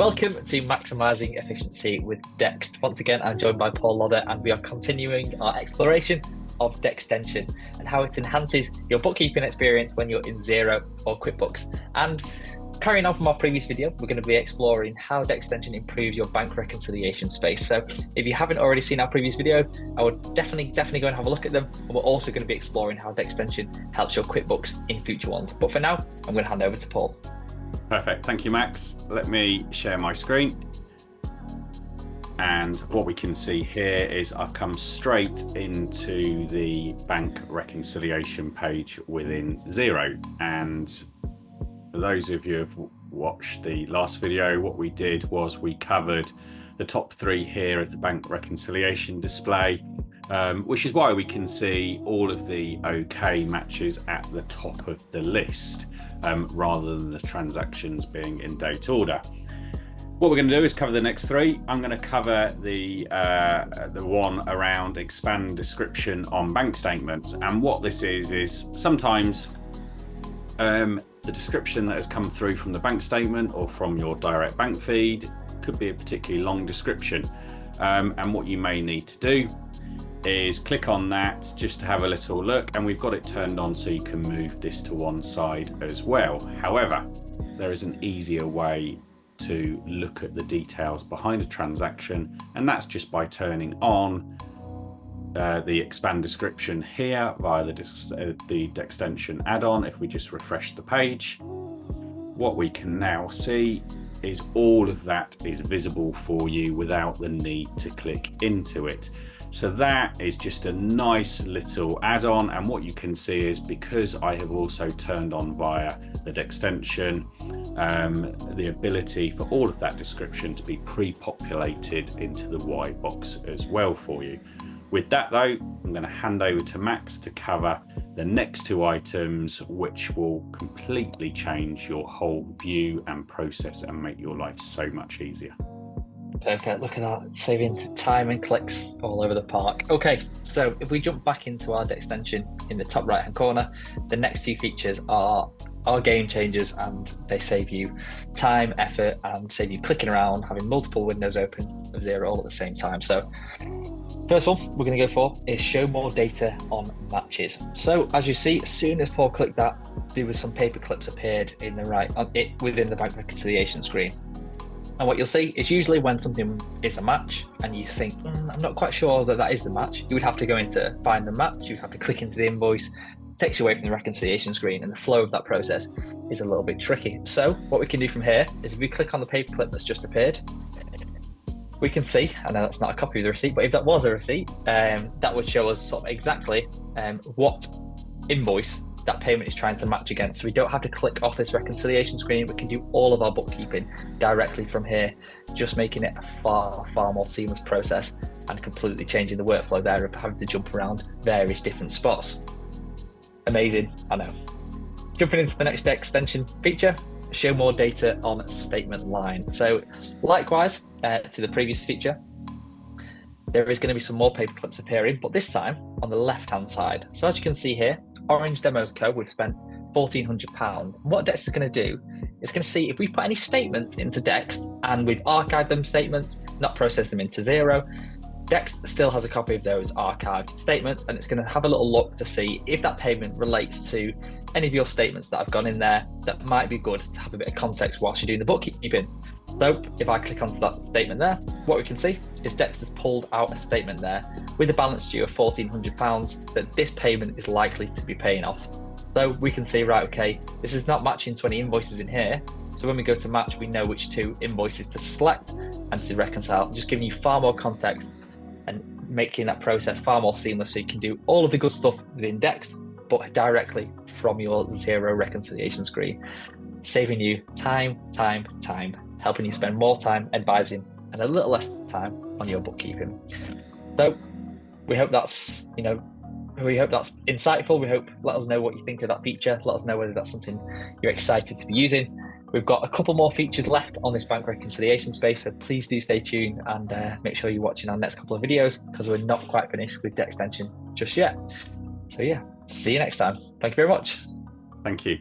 Welcome to Maximising Efficiency with Dext. Once again, I'm joined by Paul Lodder, and we are continuing our exploration of Dextension and how it enhances your bookkeeping experience when you're in Xero or QuickBooks. And carrying on from our previous video, we're going to be exploring how Dextension improves your bank reconciliation space. So if you haven't already seen our previous videos, I would definitely go and have a look at them. And we're also going to be exploring how Dextension helps your QuickBooks in future ones. But for now, I'm going to hand over to Paul. Perfect, thank you, Max. Let me share my screen. And what we can see here is I've come straight into the bank reconciliation page within Xero. And for those of you who have watched the last video, what we did was we covered the top three here at the bank reconciliation display, which is why we can see all of the OK matches at the top of the list. Rather than the transactions being in date order. What we're going to do is cover the next three. I'm going to cover the one around expand description on bank statements. And what this is sometimes the description that has come through from the bank statement or from your direct bank feed could be a particularly long description. And what you may need to do is click on that just to have a little look, and we've got it turned on so you can move this to one side as well. However, there is an easier way to look at the details behind a transaction, and that's just by turning on the expand description here via the Dextension add-on. If we just refresh the page, what we can now see is all of that is visible for you without the need to click into it. So that is just a nice little add-on, and what you can see is because I have also turned on via the Dextension the ability for all of that description to be pre-populated into the Y box as well for you. With that though, I'm going to hand over to Max to cover the next two items, which will completely change your whole view and process and make your life so much easier. Perfect, look at that, saving time and clicks all over the park. Okay, so if we jump back into our Dextension in the top right hand corner, the next two features are game changers, and they save you time, effort, and save you clicking around, having multiple windows open of Xero all at the same time. So first one we're going to go for is show more data on matches. So as you see, as soon as Paul clicked that, there was some paper clips appeared in the right within the bank reconciliation screen. And what you'll see is usually when something is a match and you think, I'm not quite sure that is the match, you would have to go into find the match, you'd have to click into the invoice, it takes you away from the reconciliation screen, and the flow of that process is a little bit tricky. So what we can do from here is if we click on the paperclip that's just appeared, we can see, I know that's not a copy of the receipt, but if that was a receipt, that would show us sort of exactly what invoice that payment is trying to match against. So we don't have to click off this reconciliation screen. We can do all of our bookkeeping directly from here, just making it a far more seamless process and completely changing the workflow there of having to jump around various different spots. Amazing, I know. Jumping into the next Dextension feature, show more data on statement line. So likewise to the previous feature, there is going to be some more paper clips appearing, but this time on the left hand side. So as you can see here, Orange Demos Co, we've spent £1,400. What Dext is going to do is going to see if we've put any statements into Dext and we've archived them statements, not processed them into Xero. Dext still has a copy of those archived statements, and it's going to have a little look to see if that payment relates to any of your statements that have gone in there that might be good to have a bit of context whilst you're doing the bookkeeping. So if I click onto that statement there, what we can see is Dext has pulled out a statement there with a balance due of £1,400 that this payment is likely to be paying off. So we can see, right, okay, this is not matching to any invoices in here. So when we go to match, we know which two invoices to select and to reconcile, just giving you far more context and making that process far more seamless so you can do all of the good stuff within Dext, but directly from your Xero reconciliation screen, saving you time, helping you spend more time advising and a little less time on your bookkeeping. So we hope that's, insightful. We hope, let us know what you think of that feature. Let us know whether that's something you're excited to be using. We've got a couple more features left on this bank reconciliation space, so please do stay tuned and make sure you're watching our next couple of videos, because we're not quite finished with Dextension just yet. So yeah, see you next time. Thank you very much. Thank you.